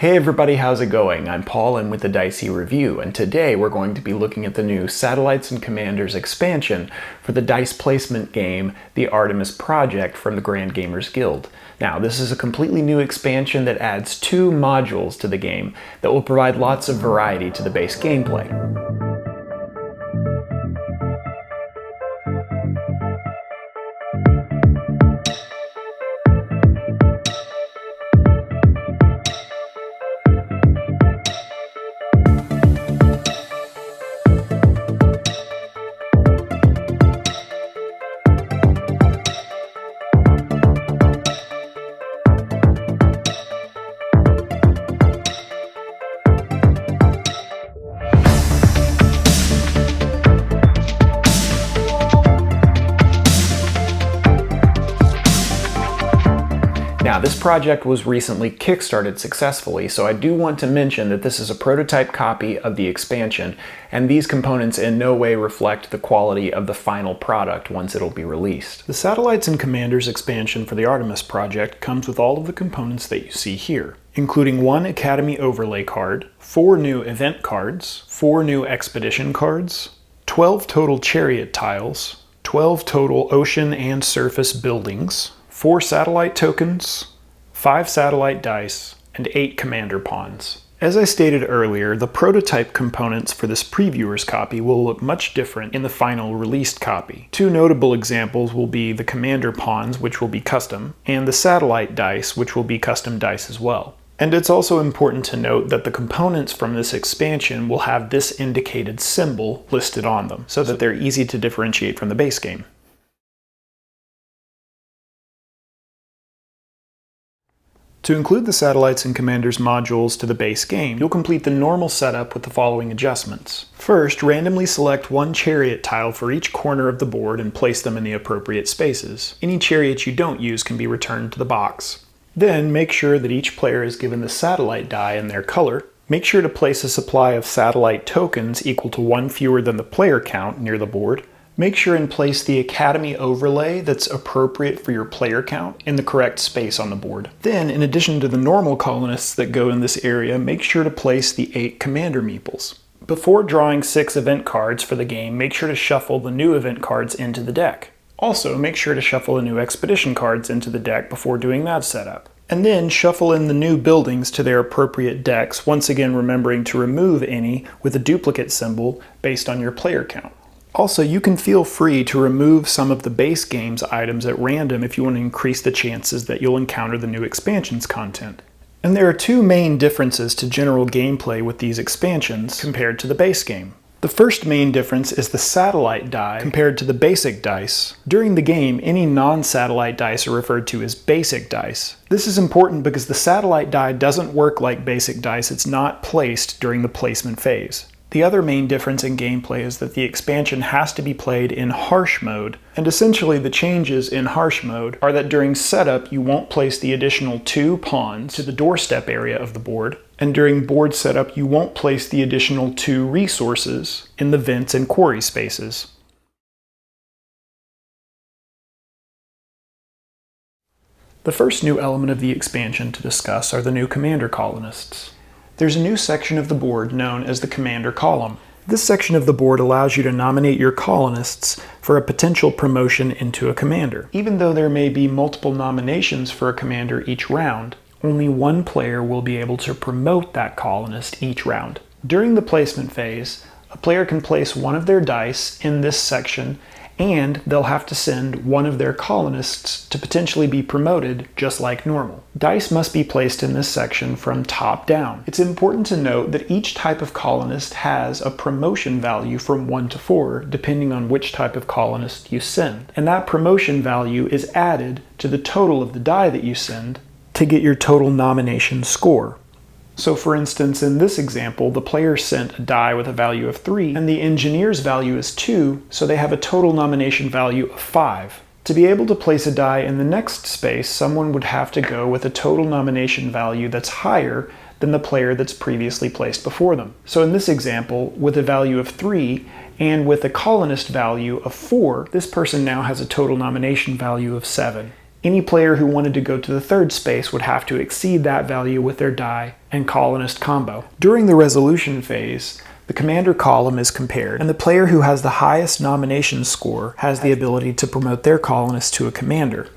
Hey everybody, how's it going? I'm Paul and with the Dicey review, and today we're going to be looking at the new Satellites and Commanders expansion for the dice placement game, the Artemis Project from the Grand Gamers Guild. Now, this is a completely new expansion that adds 2 modules to the game that will provide lots of variety to the base gameplay. Now, this project was recently kickstarted successfully, so I do want to mention that this is a prototype copy of the expansion, and these components in no way reflect the quality of the final product once it'll be released. The Satellites and Commanders expansion for the Artemis Project comes with all of the components that you see here, including 1 Academy Overlay card, 4 new event cards, 4 new expedition cards, 12 total chariot tiles, 12 total ocean and surface buildings, 4 satellite tokens, 5 satellite dice, and 8 commander pawns. As I stated earlier, the prototype components for this previewer's copy will look much different in the final released copy. 2 notable examples will be the commander pawns, which will be custom, and the satellite dice, which will be custom dice as well. And it's also important to note that the components from this expansion will have this indicated symbol listed on them, so that they're easy to differentiate from the base game. To include the Satellites and Commanders modules to the base game, you'll complete the normal setup with the following adjustments. First, randomly select 1 chariot tile for each corner of the board and place them in the appropriate spaces. Any chariot you don't use can be returned to the box. Then, make sure that each player is given the satellite die in their color. Make sure to place a supply of satellite tokens equal to 1 fewer than the player count near the board. Make sure and place the Academy Overlay that's appropriate for your player count in the correct space on the board. Then, in addition to the normal colonists that go in this area, make sure to place the 8 Commander Meeples. Before drawing 6 event cards for the game, make sure to shuffle the new event cards into the deck. Also, make sure to shuffle the new expedition cards into the deck before doing that setup. And then shuffle in the new buildings to their appropriate decks, once again remembering to remove any with a duplicate symbol based on your player count. Also, you can feel free to remove some of the base game's items at random if you want to increase the chances that you'll encounter the new expansion's content. And there are 2 main differences to general gameplay with these expansions compared to the base game. The first main difference is the satellite die compared to the basic dice. During the game, any non-satellite dice are referred to as basic dice. This is important because the satellite die doesn't work like basic dice. It's not placed during the placement phase. The other main difference in gameplay is that the expansion has to be played in harsh mode, and essentially the changes in harsh mode are that during setup you won't place the additional 2 pawns to the doorstep area of the board, and during board setup you won't place the additional 2 resources in the vents and quarry spaces. The first new element of the expansion to discuss are the new commander colonists. There's a new section of the board known as the Commander Column. This section of the board allows you to nominate your colonists for a potential promotion into a commander. Even though there may be multiple nominations for a commander each round, only 1 player will be able to promote that colonist each round. During the placement phase, a player can place 1 of their dice in this section, and they'll have to send 1 of their colonists to potentially be promoted just like normal. Dice must be placed in this section from top down. It's important to note that each type of colonist has a promotion value from 1 to 4, depending on which type of colonist you send. And that promotion value is added to the total of the die that you send to get your total nomination score. So for instance, in this example, the player sent a die with a value of 3, and the engineer's value is 2, so they have a total nomination value of 5. To be able to place a die in the next space, someone would have to go with a total nomination value that's higher than the player that's previously placed before them. So in this example, with a value of 3, and with a colonist value of 4, this person now has a total nomination value of 7. Any player who wanted to go to the third space would have to exceed that value with their die and colonist combo. During the resolution phase, the commander column is compared, and the player who has the highest nomination score has the ability to promote their colonist to a commander.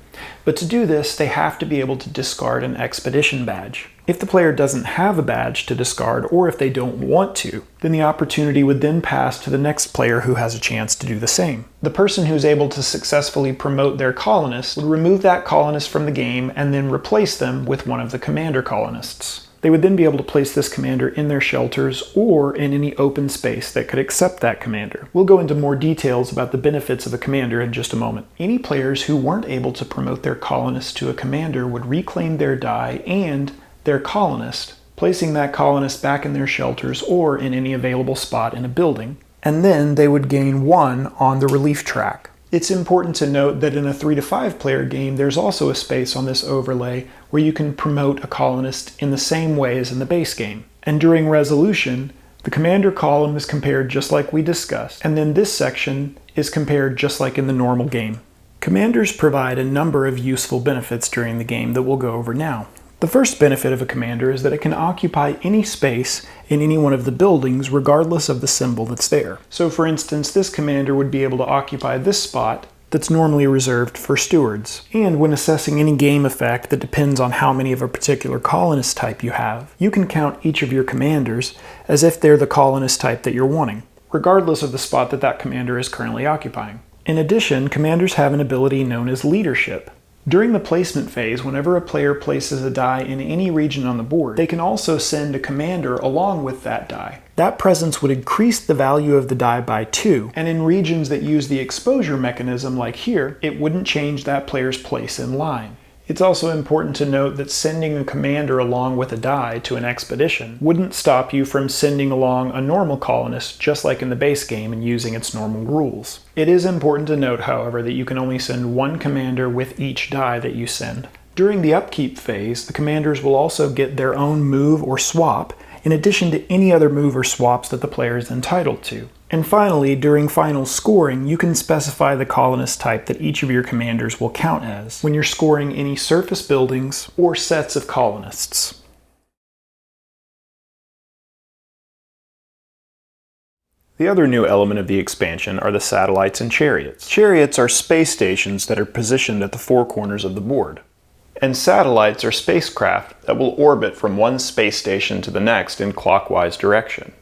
But to do this, they have to be able to discard an expedition badge. If the player doesn't have a badge to discard, or if they don't want to, then the opportunity would then pass to the next player who has a chance to do the same. The person who's able to successfully promote their colonist would remove that colonist from the game and then replace them with one of the commander colonists. They would then be able to place this commander in their shelters or in any open space that could accept that commander. We'll go into more details about the benefits of a commander in just a moment. Any players who weren't able to promote their colonist to a commander would reclaim their die and their colonist, placing that colonist back in their shelters or in any available spot in a building, and then they would gain 1 on the relief track. It's important to note that in a 3 to 5 player game, there's also a space on this overlay where you can promote a colonist in the same way as in the base game. And during resolution, the commander column is compared just like we discussed, and then this section is compared just like in the normal game. Commanders provide a number of useful benefits during the game that we'll go over now. The first benefit of a commander is that it can occupy any space in any one of the buildings regardless of the symbol that's there. So for instance, this commander would be able to occupy this spot that's normally reserved for stewards. And when assessing any game effect that depends on how many of a particular colonist type you have, you can count each of your commanders as if they're the colonist type that you're wanting, regardless of the spot that that commander is currently occupying. In addition, commanders have an ability known as leadership. During the placement phase, whenever a player places a die in any region on the board, they can also send a commander along with that die. That presence would increase the value of the die by 2, and in regions that use the exposure mechanism like here, it wouldn't change that player's place in line. It's also important to note that sending a commander along with a die to an expedition wouldn't stop you from sending along a normal colonist just like in the base game and using its normal rules. It is important to note, however, that you can only send 1 commander with each die that you send. During the upkeep phase, the commanders will also get their own move or swap, in addition to any other move or swaps that the player is entitled to. And finally, during final scoring, you can specify the colonist type that each of your commanders will count as when you're scoring any surface buildings or sets of colonists. The other new element of the expansion are the satellites and chariots. Chariots are space stations that are positioned at the 4 corners of the board. And satellites are spacecraft that will orbit from one space station to the next in clockwise direction.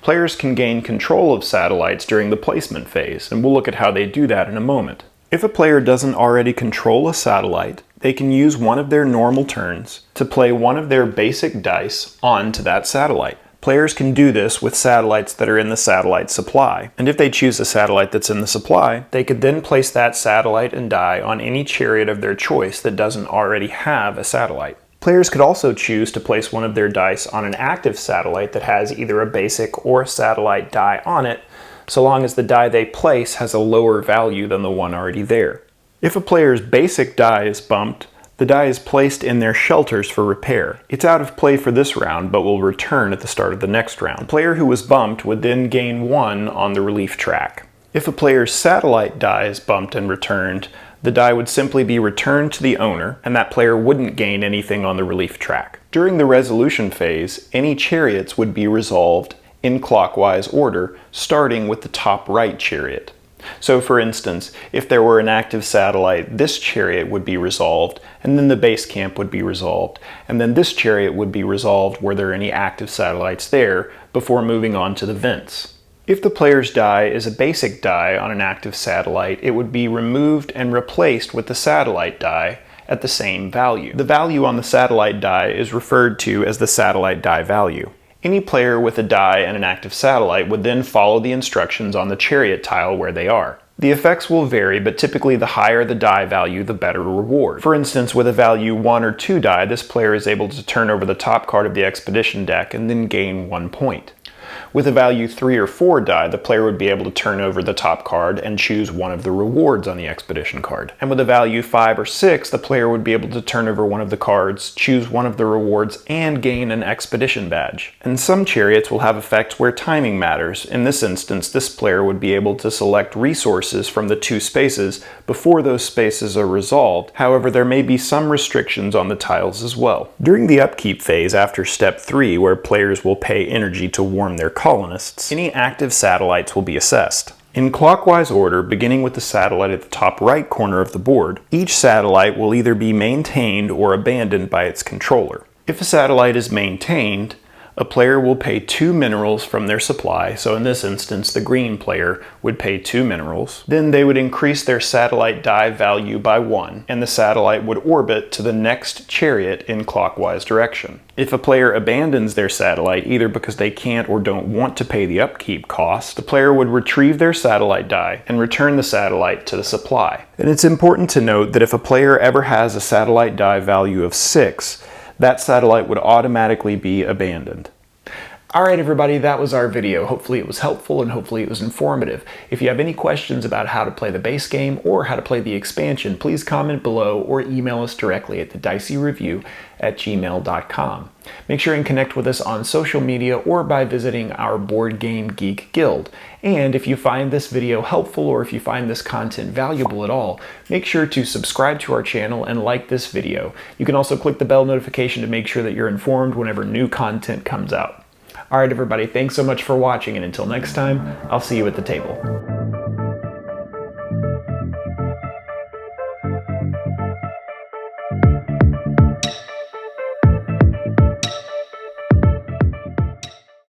Players can gain control of satellites during the placement phase, and we'll look at how they do that in a moment. If a player doesn't already control a satellite, they can use one of their normal turns to play one of their basic dice onto that satellite. Players can do this with satellites that are in the satellite supply, and if they choose a satellite that's in the supply, they could then place that satellite and die on any chariot of their choice that doesn't already have a satellite. Players could also choose to place one of their dice on an active satellite that has either a basic or a satellite die on it, so long as the die they place has a lower value than the one already there. If a player's basic die is bumped, the die is placed in their shelters for repair. It's out of play for this round, but will return at the start of the next round. The player who was bumped would then gain 1 on the relief track. If a player's satellite die is bumped and returned, the die would simply be returned to the owner, and that player wouldn't gain anything on the relief track. During the resolution phase, any chariots would be resolved in clockwise order, starting with the top right chariot. So for instance, if there were an active satellite, this chariot would be resolved, and then the base camp would be resolved, and then this chariot would be resolved were there any active satellites there, before moving on to the vents. If the player's die is a basic die on an active satellite, it would be removed and replaced with the satellite die at the same value. The value on the satellite die is referred to as the satellite die value. Any player with a die and an active satellite would then follow the instructions on the chariot tile where they are. The effects will vary, but typically the higher the die value, the better reward. For instance, with a value 1 or 2 die, this player is able to turn over the top card of the expedition deck and then gain 1 point. With a value 3 or 4 die, the player would be able to turn over the top card and choose one of the rewards on the expedition card. And with a value 5 or 6, the player would be able to turn over one of the cards, choose one of the rewards, and gain an expedition badge. And some chariots will have effects where timing matters. In this instance, this player would be able to select resources from the 2 spaces before those spaces are resolved. However, there may be some restrictions on the tiles as well. During the upkeep phase after step 3, where players will pay energy to warm their colonists, any active satellites will be assessed. In clockwise order, beginning with the satellite at the top right corner of the board, each satellite will either be maintained or abandoned by its controller. If a satellite is maintained, a player will pay 2 minerals from their supply, so in this instance the green player would pay 2 minerals. Then they would increase their satellite die value by 1, and the satellite would orbit to the next chariot in clockwise direction. If a player abandons their satellite, either because they can't or don't want to pay the upkeep cost, the player would retrieve their satellite die and return the satellite to the supply. And it's important to note that if a player ever has a satellite die value of 6, that satellite would automatically be abandoned. Alright everybody, that was our video. Hopefully it was helpful and hopefully it was informative. If you have any questions about how to play the base game or how to play the expansion, please comment below or email us directly at thedicey@gmail.com. Make sure and connect with us on social media or by visiting our Board Game Geek Guild. And if you find this video helpful or if you find this content valuable at all, make sure to subscribe to our channel and like this video. You can also click the bell notification to make sure that you're informed whenever new content comes out. Alright everybody, thanks so much for watching, and until next time, I'll see you at the table.